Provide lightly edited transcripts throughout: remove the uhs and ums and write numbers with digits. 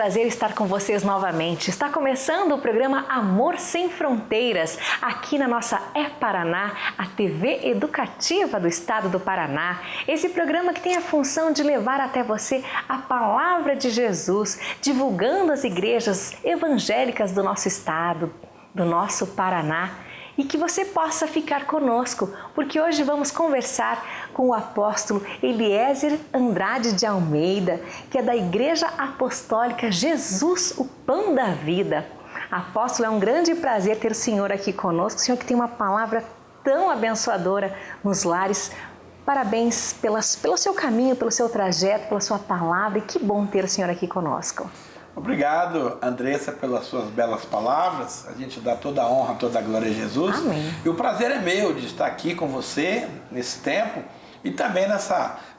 prazer estar com vocês novamente. Está começando o programa Amor Sem Fronteiras, aqui na nossa Paraná, a TV educativa do estado do Paraná. Esse programa que tem a função de levar até você a palavra de Jesus, divulgando as igrejas evangélicas do nosso estado, do nosso Paraná. E que você possa ficar conosco, porque hoje vamos conversar com o apóstolo Eliezer Andrade de Almeida, que é da Igreja Apostólica Jesus, o Pão da Vida. Apóstolo, é um grande prazer ter o senhor aqui conosco, o senhor que tem uma palavra tão abençoadora nos lares. Parabéns pelo seu caminho, pelo seu trajeto, pela sua palavra, e que bom ter o senhor aqui conosco. Obrigado, Andressa, pelas suas belas palavras. A gente dá toda a honra, toda a glória a Jesus. Amém. E o prazer é meu de estar aqui com você nesse tempo e também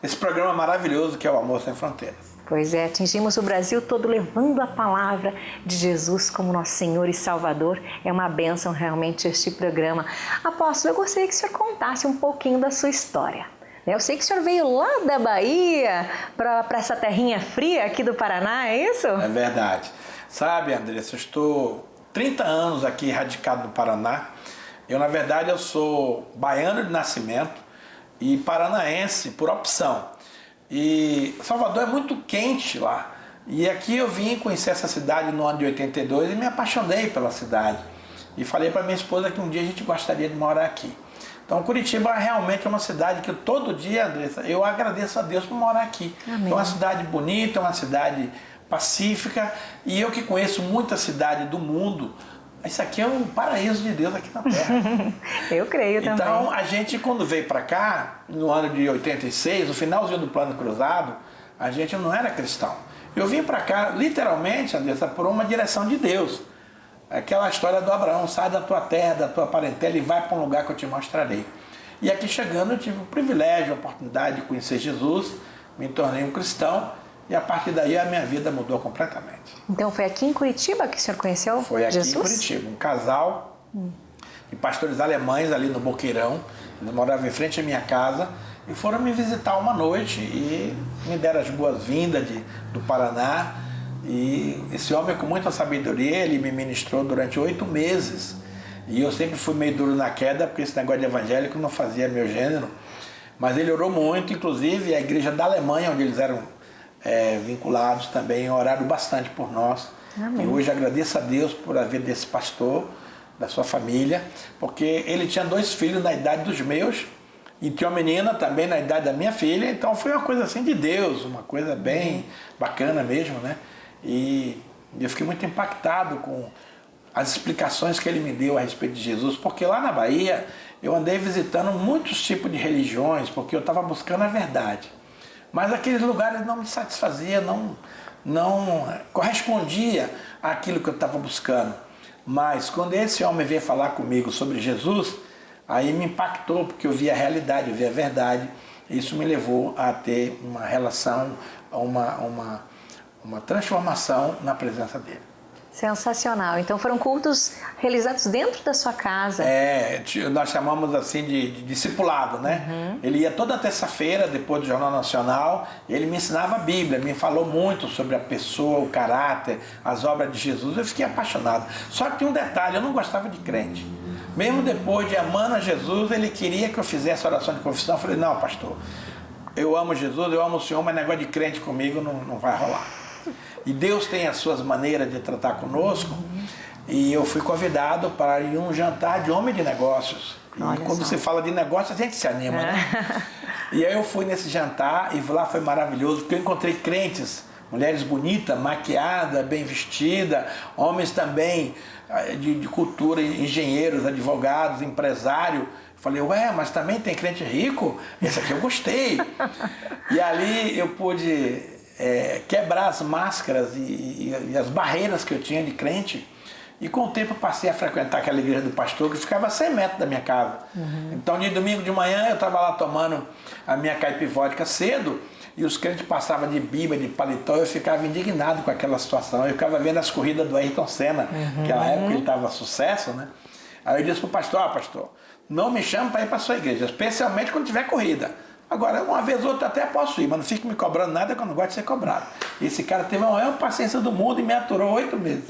nesse programa maravilhoso que é o Amor Sem Fronteiras. Pois é, atingimos o Brasil todo levando a palavra de Jesus como nosso Senhor e Salvador. É uma bênção realmente este programa. Apóstolo, eu gostaria que o senhor contasse um pouquinho da sua história. Eu sei que o senhor veio lá da Bahia para essa terrinha fria aqui do Paraná, é isso? É verdade. Sabe, Andressa, eu estou 30 anos aqui radicado no Paraná. Na verdade, eu sou baiano de nascimento e paranaense por opção. E Salvador é muito quente lá. E aqui eu vim conhecer essa cidade no ano de 82 e me apaixonei pela cidade. E falei para minha esposa que um dia a gente gostaria de morar aqui. Então, Curitiba realmente é uma cidade que todo dia, Andressa, eu agradeço a Deus por morar aqui. Amém. É uma cidade bonita, é uma cidade pacífica, e eu que conheço muita cidade do mundo, isso aqui é um paraíso de Deus aqui na Terra. Eu creio também. Então, a gente quando veio para cá, no ano de 86, no finalzinho do Plano Cruzado, a gente não era cristão. Eu vim para cá, literalmente, Andressa, por uma direção de Deus. Aquela história do Abraão, sai da tua terra, da tua parentela e vai para um lugar que eu te mostrarei. E aqui chegando eu tive o privilégio, a oportunidade de conhecer Jesus, me tornei um cristão e a partir daí a minha vida mudou completamente. Então foi aqui em Curitiba que o senhor conheceu Jesus? Foi aqui em Curitiba, um casal de pastores alemães ali no Boqueirão, eles moravam em frente à minha casa e foram me visitar uma noite e me deram as boas-vindas do Paraná. E esse homem, com muita sabedoria, ele me ministrou durante 8 meses. E eu sempre fui meio duro na queda, porque esse negócio de evangélico não fazia meu gênero. Mas ele orou muito, inclusive a igreja da Alemanha, onde eles eram vinculados também, oraram bastante por nós. Amém. E hoje agradeço a Deus por haver desse pastor, da sua família, porque ele tinha 2 filhos na idade dos meus, e tinha uma menina também na idade da minha filha, então foi uma coisa assim de Deus, uma coisa bem bacana mesmo, né? E eu fiquei muito impactado com as explicações que ele me deu a respeito de Jesus, porque lá na Bahia eu andei visitando muitos tipos de religiões, porque eu estava buscando a verdade. Mas aqueles lugares não me satisfaziam, não correspondia àquilo que eu estava buscando. Mas quando esse homem veio falar comigo sobre Jesus, aí me impactou, porque eu vi a realidade, eu vi a verdade. Isso me levou a ter uma relação, uma transformação na presença dele. Sensacional. Então foram cultos realizados dentro da sua casa. Nós chamamos assim de discipulado, né? Ele ia toda terça-feira, depois do Jornal Nacional, ele me ensinava a Bíblia, me falou muito sobre a pessoa, o caráter, as obras de Jesus. Eu fiquei apaixonado. Só que tem um detalhe, eu não gostava de crente. Mesmo depois de amando a Jesus, ele queria que eu fizesse oração de confissão. Eu falei, não, pastor, eu amo Jesus, eu amo o Senhor, mas negócio de crente comigo não vai rolar. E Deus tem as suas maneiras de tratar conosco. E eu fui convidado para ir a um jantar de homem de negócios. E quando se fala de negócio, a gente se anima, né? E aí eu fui nesse jantar e lá foi maravilhoso, porque eu encontrei crentes, mulheres bonitas, maquiadas, bem vestidas, homens também de cultura, engenheiros, advogados, empresários. Falei, ué, mas também tem crente rico? Esse aqui eu gostei. E ali eu pude quebrar as máscaras e as barreiras que eu tinha de crente. E com o tempo eu passei a frequentar aquela igreja do pastor que ficava a 100 metros da minha casa. Então, de domingo de manhã, eu estava lá tomando a minha caipivódica cedo e os crentes passavam de Bíblia, de paletó, eu ficava indignado com aquela situação. Eu ficava vendo as corridas do Ayrton Senna, naquela época ele estava sucesso, né? Aí eu disse para o pastor, pastor, não me chame para ir para a sua igreja, especialmente quando tiver corrida. Agora, uma vez ou outra até posso ir, mas não fico me cobrando nada que eu não gosto de ser cobrado. Esse cara teve a maior paciência do mundo e me aturou 8 meses.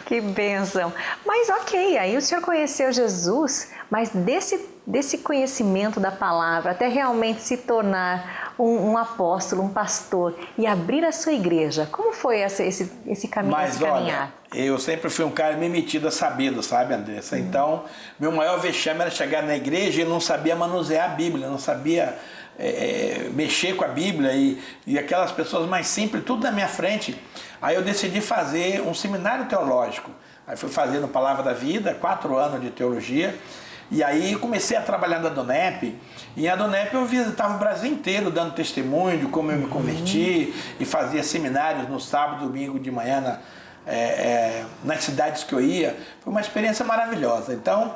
Que bênção! Mas ok, aí o senhor conheceu Jesus, mas desse conhecimento da palavra até realmente se tornar um apóstolo, um pastor e abrir a sua igreja, como foi esse caminho, mas, esse caminhar? Olha, eu sempre fui um cara meio metido a sabido, sabe, Andressa? Então, meu maior vexame era chegar na igreja e não sabia manusear a Bíblia, não sabia mexer com a Bíblia e aquelas pessoas mais simples, tudo na minha frente. Aí eu decidi fazer um seminário teológico. Aí fui fazendo Palavra da Vida, 4 anos de teologia. E aí comecei a trabalhar na Donep. E a Donep eu visitava o Brasil inteiro dando testemunho de como eu me converti. E fazia seminários no sábado, domingo de manhã nas cidades que eu ia. Foi uma experiência maravilhosa. Então,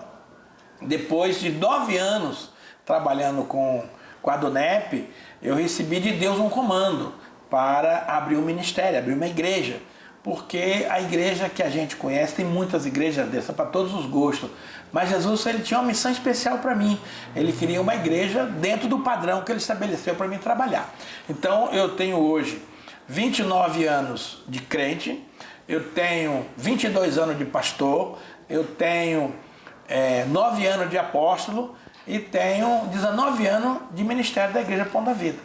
depois de 9 anos trabalhando com a Donep, eu recebi de Deus um comando para abrir um ministério, abrir uma igreja. Porque a igreja que a gente conhece, tem muitas igrejas dessas para todos os gostos. Mas Jesus, ele tinha uma missão especial para mim. Ele queria uma igreja dentro do padrão que ele estabeleceu para mim trabalhar. Então eu tenho hoje 29 anos de crente, eu tenho 22 anos de pastor, eu tenho 9 anos de apóstolo e tenho 19 anos de ministério da Igreja Pão da Vida.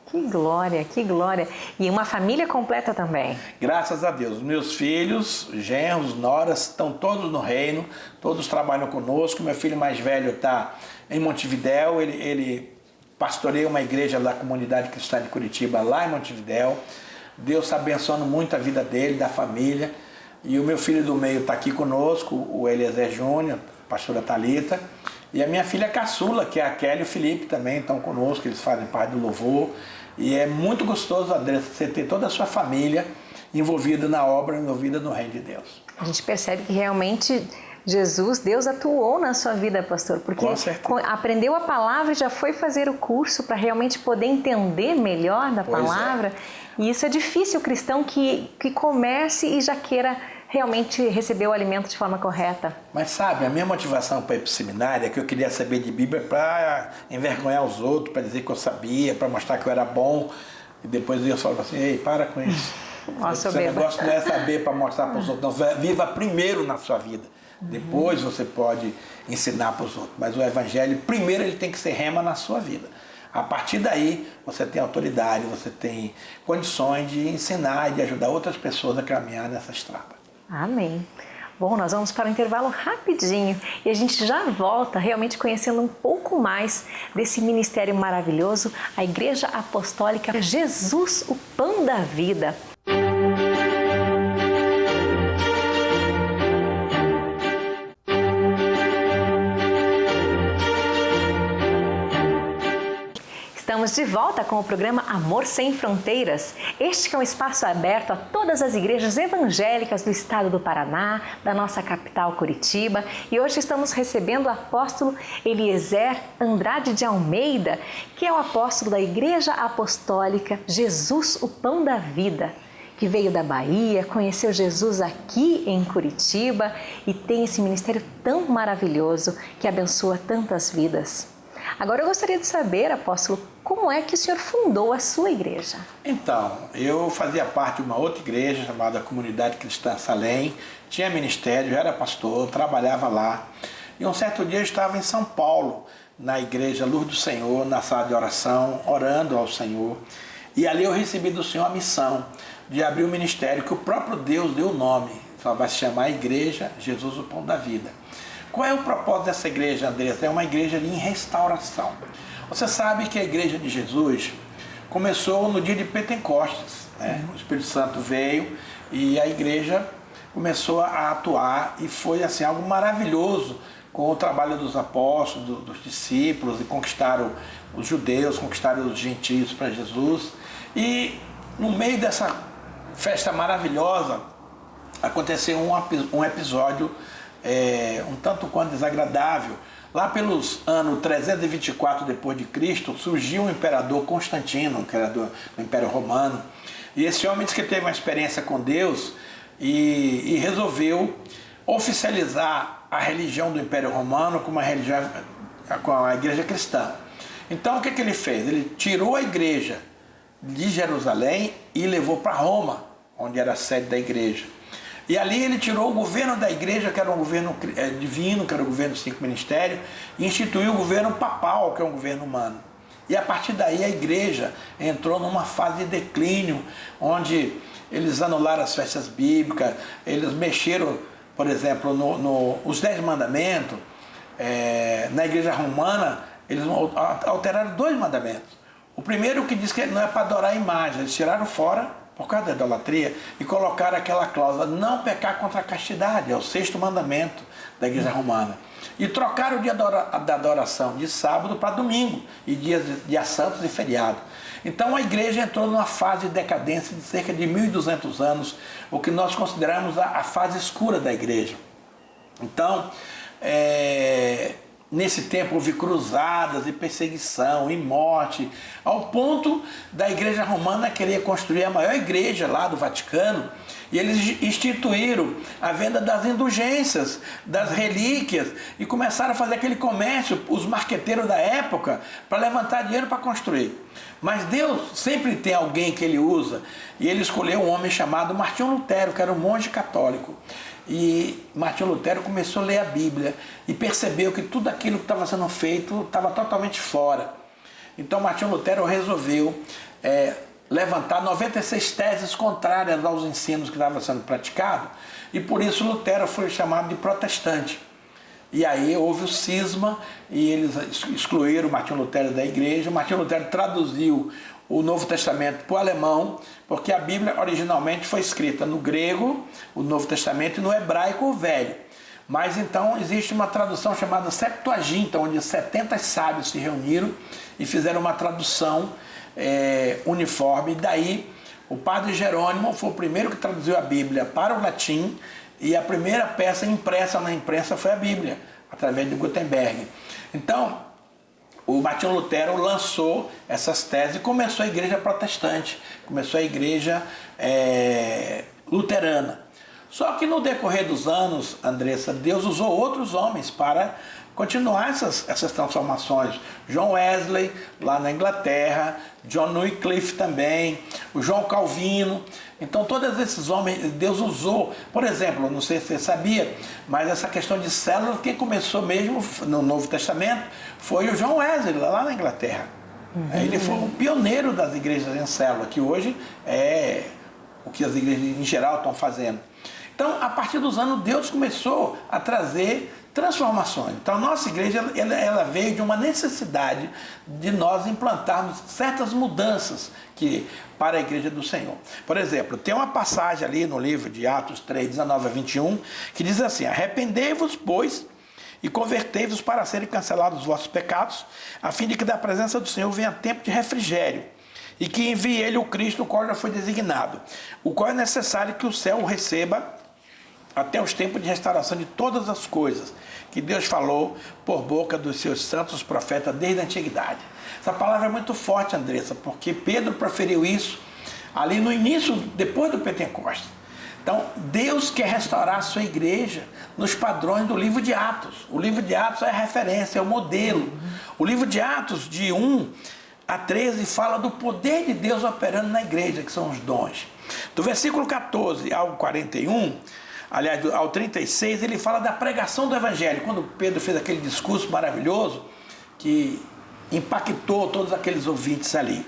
Que glória, que glória. E uma família completa também. Graças a Deus. Meus filhos, genros, noras, estão todos no reino, todos trabalham conosco. Meu filho mais velho está em Montevidéu, ele pastoreia uma igreja da comunidade cristã de Curitiba, lá em Montevidéu. Deus está abençoando muito a vida dele, da família. E o meu filho do meio está aqui conosco, o Eliezer Júnior, pastora Thalita. E a minha filha caçula, que é a Kelly e o Felipe também estão conosco, eles fazem parte do louvor. E é muito gostoso, Andressa, você ter toda a sua família envolvida na obra, envolvida no reino de Deus. A gente percebe que realmente Deus atuou na sua vida, pastor, porque aprendeu a palavra e já foi fazer o curso para realmente poder entender melhor da palavra. E isso é difícil, o cristão que comece e já queira realmente receber o alimento de forma correta. Mas sabe, a minha motivação para ir para o seminário é que eu queria saber de Bíblia para envergonhar os outros, para dizer que eu sabia, para mostrar que eu era bom. E depois Deus falou assim, ei, para com isso. Nossa, esse negócio não é saber para mostrar para os outros, não. Viva primeiro na sua vida. Depois você pode ensinar para os outros. Mas o evangelho, primeiro ele tem que ser rema na sua vida. A partir daí, você tem autoridade, você tem condições de ensinar e de ajudar outras pessoas a caminhar nessa estrada. Amém. Bom, nós vamos para um intervalo rapidinho e a gente já volta realmente conhecendo um pouco mais desse ministério maravilhoso, a Igreja Apostólica Jesus, o Pão da Vida. Estamos de volta com o programa Amor Sem Fronteiras. Este que é um espaço aberto a todas as igrejas evangélicas do estado do Paraná, da nossa capital Curitiba. E hoje estamos recebendo o apóstolo Eliezer Andrade de Almeida, que é o apóstolo da Igreja Apostólica Jesus, o Pão da Vida, que veio da Bahia, conheceu Jesus aqui em Curitiba e tem esse ministério tão maravilhoso que abençoa tantas vidas. Agora eu gostaria de saber, apóstolo, como é que o senhor fundou a sua igreja? Então, eu fazia parte de uma outra igreja chamada Comunidade Cristã Salém, tinha ministério, já era pastor, trabalhava lá. E um certo dia eu estava em São Paulo, na igreja Luz do Senhor, na sala de oração, orando ao Senhor. E ali eu recebi do Senhor a missão de abrir um ministério que o próprio Deus deu o nome. Só vai se chamar Igreja Jesus, o Pão da Vida. Qual é o propósito dessa igreja, Andressa? É uma igreja em restauração. Você sabe que a igreja de Jesus começou no dia de Pentecostes, né? O Espírito Santo veio e a igreja começou a atuar e foi assim, algo maravilhoso com o trabalho dos apóstolos, dos discípulos, e conquistaram os judeus, conquistaram os gentios para Jesus. E no meio dessa festa maravilhosa aconteceu um episódio um tanto quanto desagradável. Lá pelos anos 324 depois de Cristo, surgiu o imperador Constantino, que era do Império Romano, e esse homem disse que teve uma experiência com Deus e resolveu oficializar a religião do Império Romano com a igreja cristã. Então o que ele fez? Ele tirou a igreja de Jerusalém e levou para Roma, onde era a sede da igreja. E ali ele tirou o governo da igreja, que era um governo divino, que era o governo dos 5 ministérios, e instituiu o governo papal, que é um governo humano. E a partir daí a igreja entrou numa fase de declínio, onde eles anularam as festas bíblicas, eles mexeram, por exemplo, os 10 mandamentos. Na igreja romana, eles alteraram 2 mandamentos. O primeiro que diz que não é para adorar a imagem, eles tiraram fora por causa da idolatria e colocaram aquela cláusula, não pecar contra a castidade, é o 6º mandamento da igreja romana. E trocaram o dia da adoração de sábado para domingo, e dias santos e feriado. Então a igreja entrou numa fase de decadência de cerca de 1.200 anos, o que nós consideramos a fase escura da igreja. Então, nesse tempo houve cruzadas e perseguição e morte, ao ponto da igreja romana querer construir a maior igreja lá do Vaticano, e eles instituíram a venda das indulgências, das relíquias, e começaram a fazer aquele comércio, os marqueteiros da época, para levantar dinheiro para construir. Mas Deus sempre tem alguém que ele usa, e ele escolheu um homem chamado Martinho Lutero, que era um monge católico. E Martinho Lutero começou a ler a Bíblia e percebeu que tudo aquilo que estava sendo feito estava totalmente fora. Então Martinho Lutero resolveu levantar 96 teses contrárias aos ensinos que estavam sendo praticados, e por isso Lutero foi chamado de protestante. E aí houve o cisma e eles excluíram Martinho Lutero da igreja. Martinho Lutero traduziu o Novo Testamento para o alemão, porque a Bíblia originalmente foi escrita no grego, o Novo Testamento, e no hebraico, o Velho. Mas então existe uma tradução chamada Septuaginta, onde 70 sábios se reuniram e fizeram uma tradução uniforme. E daí o padre Jerônimo foi o primeiro que traduziu a Bíblia para o latim, e a primeira peça impressa na imprensa foi a Bíblia, através de Gutenberg. Então, o Martinho Lutero lançou essas teses e começou a igreja protestante, começou a igreja luterana. Só que no decorrer dos anos, Andressa, Deus usou outros homens para continuar essas transformações. John Wesley, lá na Inglaterra, John Wycliffe também, o João Calvino. Então todos esses homens, Deus usou. Por exemplo, não sei se você sabia, mas essa questão de células, quem começou mesmo no Novo Testamento foi o John Wesley, lá na Inglaterra. Ele foi o pioneiro das igrejas em célula, que hoje é o que as igrejas em geral estão fazendo. Então, a partir dos anos, Deus começou a trazer transformações. Então, a nossa igreja ela veio de uma necessidade de nós implantarmos certas mudanças para a igreja do Senhor. Por exemplo, tem uma passagem ali no livro de Atos 3, 19 a 21, que diz assim: arrependei-vos, pois, e convertei-vos para serem cancelados os vossos pecados, a fim de que da presença do Senhor venha tempo de refrigério, e que envie ele o Cristo, o qual já foi designado, o qual é necessário que o céu o receba até os tempos de restauração de todas as coisas que Deus falou por boca dos seus santos profetas desde a antiguidade. Essa palavra é muito forte, Andressa, porque Pedro proferiu isso ali no início, depois do Pentecostes. Então, Deus quer restaurar a sua igreja nos padrões do livro de Atos. O livro de Atos é a referência, é o modelo. O livro de Atos, de 1 a 13, fala do poder de Deus operando na igreja, que são os dons. Do versículo 14 ao 41, aliás, ao 36, ele fala da pregação do Evangelho. Quando Pedro fez aquele discurso maravilhoso que impactou todos aqueles ouvintes ali.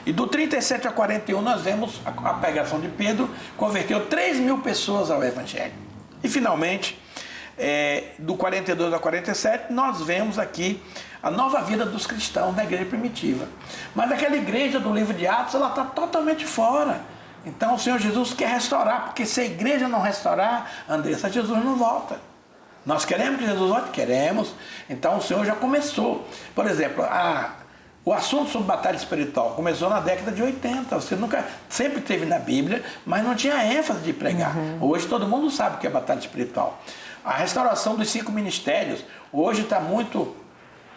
E do 37 a 41 nós vemos a pregação de Pedro converteu 3.000 pessoas ao Evangelho. E finalmente, do 42 ao 47, nós vemos aqui a nova vida dos cristãos na igreja primitiva. Mas aquela igreja do livro de Atos, ela está totalmente fora. Então o Senhor Jesus quer restaurar, porque se a igreja não restaurar, Andressa, Jesus não volta. Nós queremos que Jesus volte? Queremos. Então o Senhor já começou. Por exemplo, o assunto sobre batalha espiritual começou na década de 80. Você sempre teve na Bíblia, mas não tinha ênfase de pregar. Hoje todo mundo sabe o que é batalha espiritual. A restauração dos 5 ministérios, hoje está muito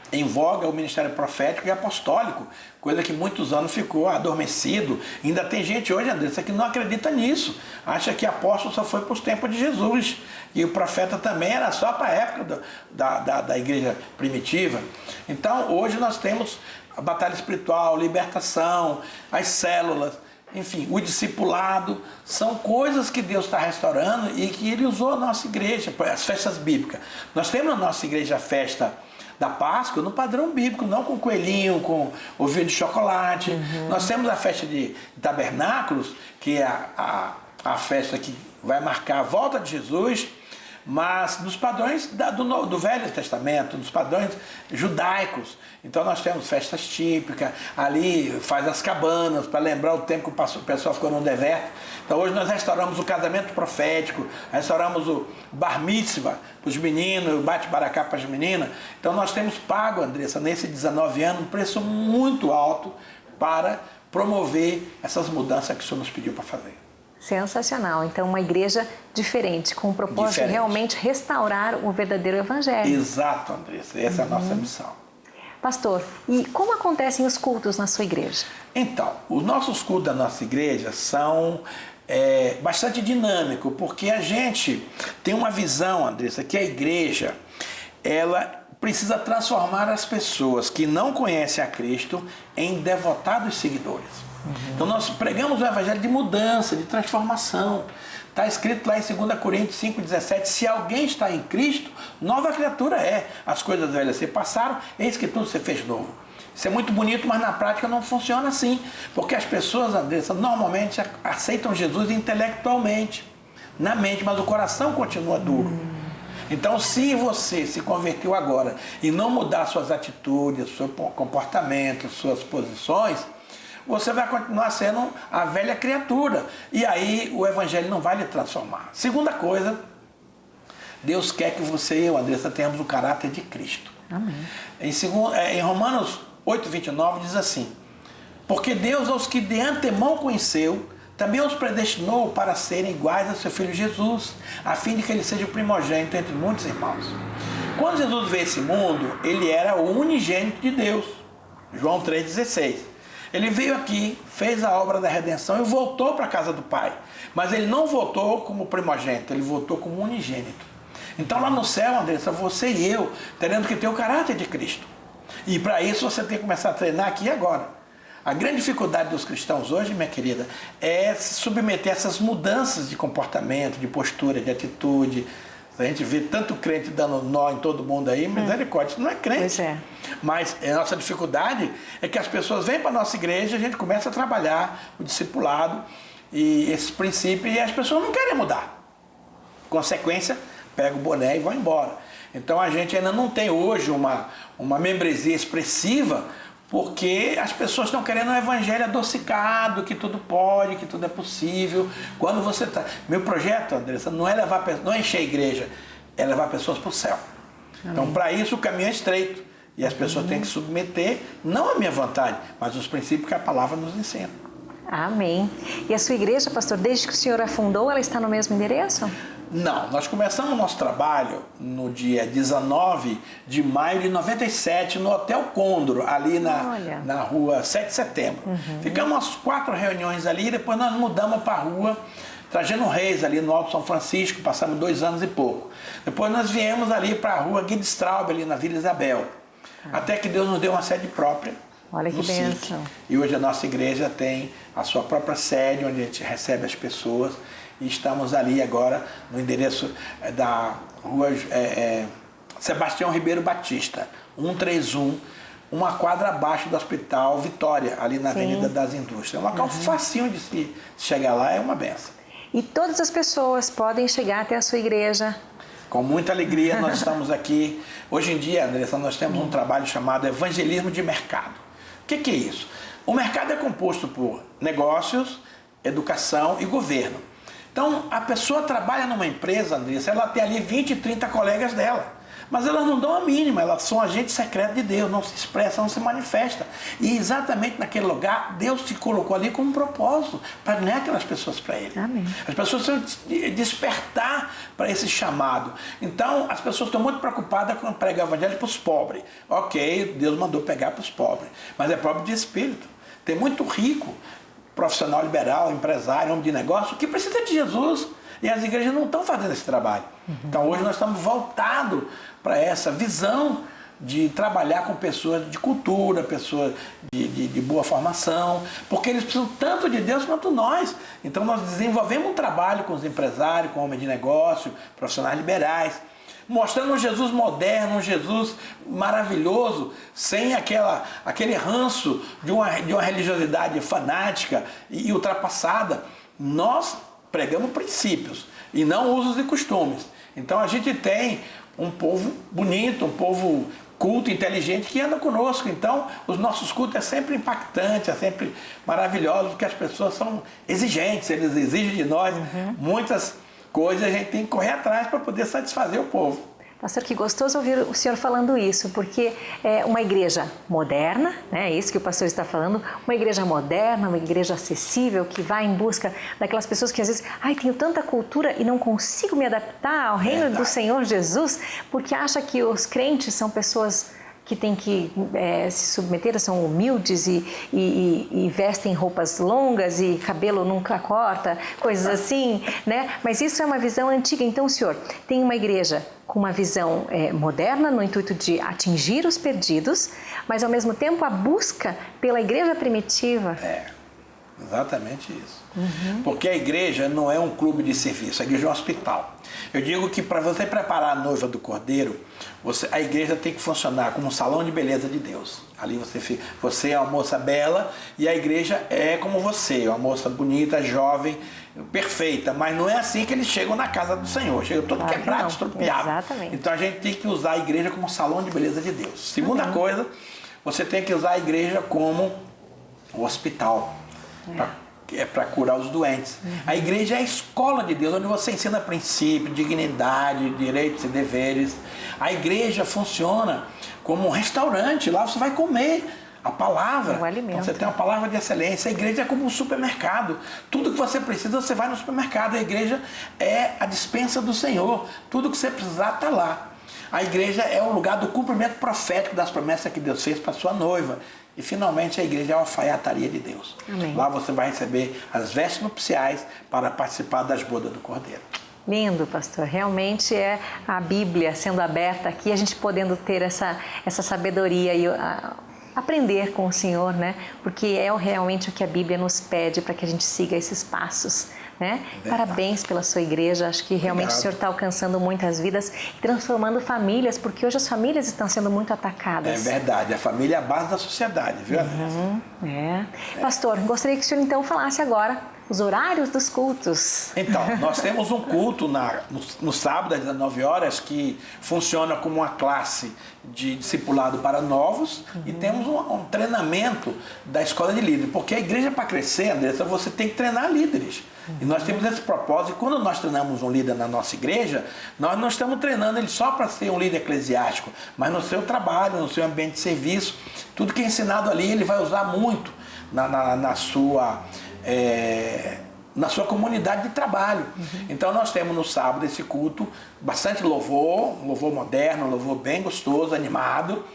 em voga o ministério profético e apostólico, coisa que muitos anos ficou adormecido. Ainda tem gente hoje, Andressa, que não acredita nisso. Acha que apóstolo só foi para os tempos de Jesus. E o profeta também era só para a época da igreja primitiva. Então, hoje nós temos a batalha espiritual, libertação, as células, enfim, o discipulado, são coisas que Deus está restaurando e que Ele usou a nossa igreja, as festas bíblicas. Nós temos na nossa igreja a festa da Páscoa no padrão bíblico, não com coelhinho, com ovinho de chocolate. Nós temos a festa de tabernáculos, que é a festa que vai marcar a volta de Jesus, mas nos padrões do Velho Testamento, nos padrões judaicos. Então nós temos festas típicas, ali faz as cabanas, para lembrar o tempo que o pessoal ficou no deserto. Então hoje nós restauramos o casamento profético, restauramos o bar mitzvah para os meninos, o bate-baracá para as meninas. Então nós temos pago, Andressa, nesses 19 anos, um preço muito alto para promover essas mudanças que o Senhor nos pediu para fazer. Sensacional. Então, uma igreja diferente, com o propósito de realmente restaurar o verdadeiro evangelho. Exato, Andressa. Essa é a nossa missão. Pastor, e como acontecem os cultos na sua igreja? Então, os nossos cultos da nossa igreja são bastante dinâmicos, porque a gente tem uma visão, Andressa, que a igreja, ela precisa transformar as pessoas que não conhecem a Cristo em devotados seguidores. Então nós pregamos o evangelho de mudança, de transformação. Está escrito lá em 2 Coríntios 5,17, se alguém está em Cristo, nova criatura é. As coisas velhas se passaram, eis que tudo se fez novo. Isso é muito bonito, mas na prática não funciona assim. Porque as pessoas, Andressa, normalmente aceitam Jesus intelectualmente, na mente, mas o coração continua duro. Então, se você se converteu agora e não mudar suas atitudes, seu comportamento, suas posições, você vai continuar sendo a velha criatura. E aí o evangelho não vai lhe transformar. Segunda coisa, Deus quer que você e eu, Andressa, tenhamos o caráter de Cristo. Amém. Em Romanos 8,29 diz assim, porque Deus aos que de antemão conheceu, também os predestinou para serem iguais a seu Filho Jesus, a fim de que ele seja o primogênito entre muitos irmãos. Quando Jesus veio a esse mundo, ele era o unigênito de Deus. João 3,16. Ele veio aqui, fez a obra da redenção e voltou para a casa do Pai. Mas ele não voltou como primogênito, ele voltou como unigênito. Então lá no céu, Andressa, você e eu teremos que ter o caráter de Cristo. E para isso você tem que começar a treinar aqui e agora. A grande dificuldade dos cristãos hoje, minha querida, é se submeter a essas mudanças de comportamento, de postura, de atitude. A gente vê tanto crente dando nó em todo mundo aí, misericórdia, isso não é crente. Pois é. Mas a nossa dificuldade é que as pessoas vêm para a nossa igreja, a gente começa a trabalhar o discipulado e esses princípios e as pessoas não querem mudar. Consequência, pega o boné e vai embora. Então a gente ainda não tem hoje uma membresia expressiva porque as pessoas estão querendo um evangelho adocicado, que tudo pode, que tudo é possível. Quando você está... Meu projeto, Andressa, não é encher a igreja, é levar pessoas para o céu. Amém. Então, para isso, o caminho é estreito. E as pessoas têm que submeter, não a minha vontade, mas os princípios que a palavra nos ensina. Amém. E a sua igreja, pastor, desde que o senhor a fundou, ela está no mesmo endereço? Não, nós começamos o nosso trabalho no dia 19 de maio de 97 no Hotel Condro, ali na rua 7 de setembro. Ficamos umas 4 reuniões ali, depois nós mudamos para a rua Trajano Reis, ali no Alto São Francisco, passamos 2 anos e pouco. Depois nós viemos ali para a rua Guido Straub, ali na Vila Isabel. Até que Deus nos deu uma sede própria. Olha que bênção. E hoje a nossa igreja tem a sua própria sede, onde a gente recebe as pessoas. E estamos ali agora no endereço da rua Sebastião Ribeiro Batista, 131, uma quadra abaixo do Hospital Vitória, ali na Avenida das Indústrias. É um local facinho de se chegar lá, é uma benção. E todas as pessoas podem chegar até a sua igreja? Com muita alegria nós estamos aqui. Hoje em dia, Andressa, nós temos um trabalho chamado evangelismo de mercado. O que é isso? O mercado é composto por negócios, educação e governo. Então, a pessoa trabalha numa empresa, Andressa, ela tem ali 20, 30 colegas dela. Mas elas não dão a mínima, elas são agentes secretos de Deus, não se expressam, não se manifestam. E exatamente naquele lugar, Deus te colocou ali com um propósito, para ganhar aquelas pessoas para Ele. Amém. As pessoas precisam despertar para esse chamado. Então, as pessoas estão muito preocupadas com pregar o evangelho para os pobres. Ok, Deus mandou pegar para os pobres, mas é pobre de espírito. Tem muito rico, profissional liberal, empresário, homem de negócio, que precisa de Jesus. E as igrejas não estão fazendo esse trabalho. Então hoje nós estamos voltados para essa visão de trabalhar com pessoas de cultura, pessoas de boa formação, porque eles precisam tanto de Deus quanto nós. Então nós desenvolvemos um trabalho com os empresários, com homens de negócio, profissionais liberais, mostrando um Jesus moderno, um Jesus maravilhoso, sem aquele ranço de uma religiosidade fanática e ultrapassada. Nós pregamos princípios e não usos e costumes. Então a gente tem um povo bonito, um povo culto, inteligente, que anda conosco. Então os nossos cultos é sempre impactante, é sempre maravilhoso, porque as pessoas são exigentes, eles exigem de nós muitas coisas, a gente tem que correr atrás para poder satisfazer o povo. Pastor, que gostoso ouvir o senhor falando isso, porque é uma igreja moderna, né? É isso que o pastor está falando, uma igreja moderna, uma igreja acessível, que vai em busca daquelas pessoas que às vezes, tenho tanta cultura e não consigo me adaptar ao reino do Senhor Jesus, porque acha que os crentes são pessoas que têm que se submeter, são humildes e vestem roupas longas e cabelo nunca corta, coisas assim, né? Mas isso é uma visão antiga. Então o senhor tem uma igreja com uma visão moderna, no intuito de atingir os perdidos, mas ao mesmo tempo a busca pela igreja primitiva. Exatamente isso. Porque a igreja não é um clube de serviço, a igreja é um hospital. Eu digo que para você preparar a noiva do Cordeiro, a igreja tem que funcionar como um salão de beleza de Deus. Ali você é uma moça bela e a igreja é como você, uma moça bonita, jovem, perfeita. Mas não é assim que eles chegam na casa do Senhor. Chegam todo quebrado, estrupiado. Exatamente. Então a gente tem que usar a igreja como um salão de beleza de Deus. Segunda coisa, você tem que usar a igreja como um hospital. Para curar os doentes. A igreja é a escola de Deus, onde você ensina princípios, dignidade, direitos e deveres. A igreja funciona como um restaurante, lá você vai comer a palavra. O alimento. Então, você tem uma palavra de excelência. A igreja é como um supermercado. Tudo que você precisa, você vai no supermercado. A igreja é a despensa do Senhor. Tudo que você precisar está lá. A igreja é o lugar do cumprimento profético das promessas que Deus fez para sua noiva. E finalmente a igreja é a alfaiataria de Deus. Amém. Lá você vai receber as vestes nupciais para participar das bodas do Cordeiro. Lindo, pastor. Realmente é a Bíblia sendo aberta aqui, a gente podendo ter essa sabedoria e aprender com o Senhor, né? Porque é realmente o que a Bíblia nos pede para que a gente siga esses passos. Né? Parabéns pela sua igreja, acho que realmente o senhor está alcançando muitas vidas e transformando famílias, porque hoje as famílias estão sendo muito atacadas. É verdade, a família é a base da sociedade, viu? Pastor, gostaria que o senhor então falasse agora os horários dos cultos. Então, nós temos um culto no sábado às 19 horas que funciona como uma classe de discipulado para novos e temos um treinamento da escola de líderes, porque a igreja para crescer, Andressa, você tem que treinar líderes. E nós temos esse propósito, e quando nós treinamos um líder na nossa igreja, nós não estamos treinando ele só para ser um líder eclesiástico, mas no seu trabalho, no seu ambiente de serviço, tudo que é ensinado ali ele vai usar muito na sua comunidade de trabalho. Então nós temos no sábado esse culto, bastante louvor, um louvor moderno, um louvor bem gostoso, animado.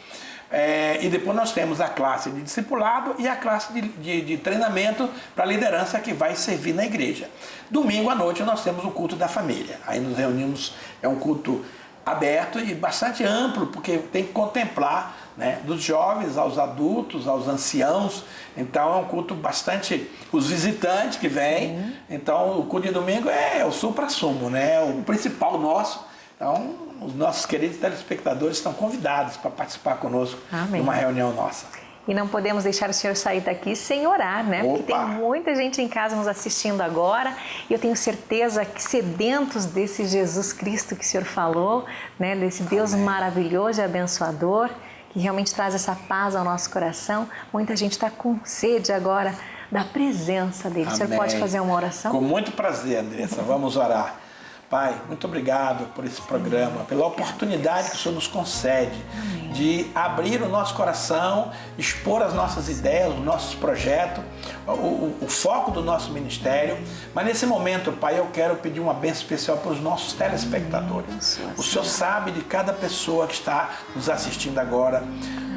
E depois nós temos a classe de discipulado e a classe de treinamento para liderança que vai servir na igreja. Domingo à noite nós temos o culto da família. Aí nos reunimos, é um culto aberto e bastante amplo, porque tem que contemplar, né, dos jovens aos adultos, aos anciãos. Então é um culto bastante, os visitantes que vêm. Então o culto de domingo é o supra-sumo, né, é o principal nosso. Então os nossos queridos telespectadores estão convidados para participar conosco de uma reunião nossa. E não podemos deixar o senhor sair daqui sem orar, né? Opa. Porque tem muita gente em casa nos assistindo agora e eu tenho certeza que sedentos desse Jesus Cristo que o senhor falou, né? Desse Deus maravilhoso e abençoador, que realmente traz essa paz ao nosso coração. Muita gente está com sede agora da presença dele. Amém. O senhor pode fazer uma oração? Com muito prazer, Andressa. Vamos orar. Pai, muito obrigado por esse programa, pela oportunidade que o Senhor nos concede de abrir o nosso coração, expor as nossas ideias, os nossos projetos, o foco do nosso ministério. Mas nesse momento, Pai, eu quero pedir uma bênção especial para os nossos telespectadores. O Senhor sabe de cada pessoa que está nos assistindo agora,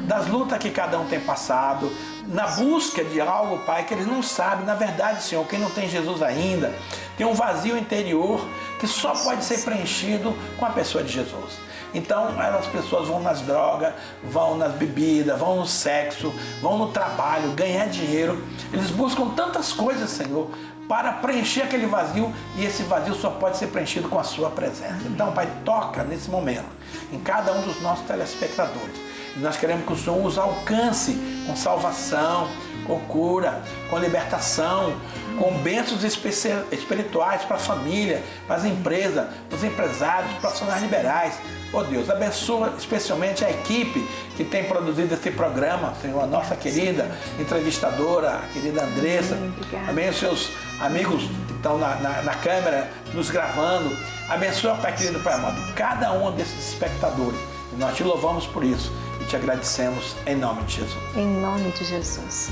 das lutas que cada um tem passado, na busca de algo, Pai, que eles não sabem. Na verdade, Senhor, quem não tem Jesus ainda, tem um vazio interior que só pode ser preenchido com a pessoa de Jesus. Então as pessoas vão nas drogas, vão nas bebidas, vão no sexo, vão no trabalho, ganhar dinheiro. Eles buscam tantas coisas, Senhor, para preencher aquele vazio, e esse vazio só pode ser preenchido com a sua presença. Então, Pai, toca nesse momento em cada um dos nossos telespectadores. E nós queremos que o Senhor os alcance com salvação, com cura, com libertação, com bênçãos espirituais para a família, para as empresas, para os empresários, para os profissionais liberais. Oh Deus, abençoa especialmente a equipe que tem produzido esse programa, Senhor, a nossa querida entrevistadora, a querida Andressa, também os seus amigos que estão na câmera nos gravando. Abençoa, Pai querido, Pai amado, cada um desses espectadores. E nós te louvamos por isso e te agradecemos em nome de Jesus. Em nome de Jesus.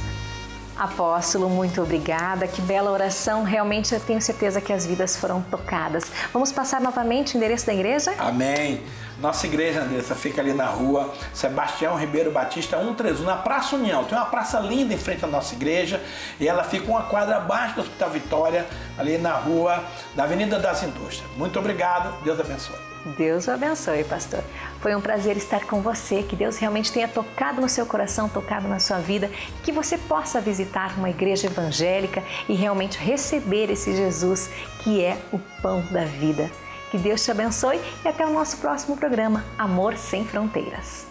Apóstolo, muito obrigada. Que bela oração. Realmente eu tenho certeza que as vidas foram tocadas. Vamos passar novamente o endereço da igreja? Amém. Nossa igreja, Andressa, fica ali na rua Sebastião Ribeiro Batista 131, na Praça União. Tem uma praça linda em frente à nossa igreja e ela fica uma quadra abaixo do Hospital Vitória, ali na rua da Avenida das Indústrias. Muito obrigado. Deus abençoe. Deus o abençoe, pastor. Foi um prazer estar com você, que Deus realmente tenha tocado no seu coração, tocado na sua vida, que você possa visitar uma igreja evangélica e realmente receber esse Jesus que é o pão da vida. Que Deus te abençoe e até o nosso próximo programa, Amor Sem Fronteiras.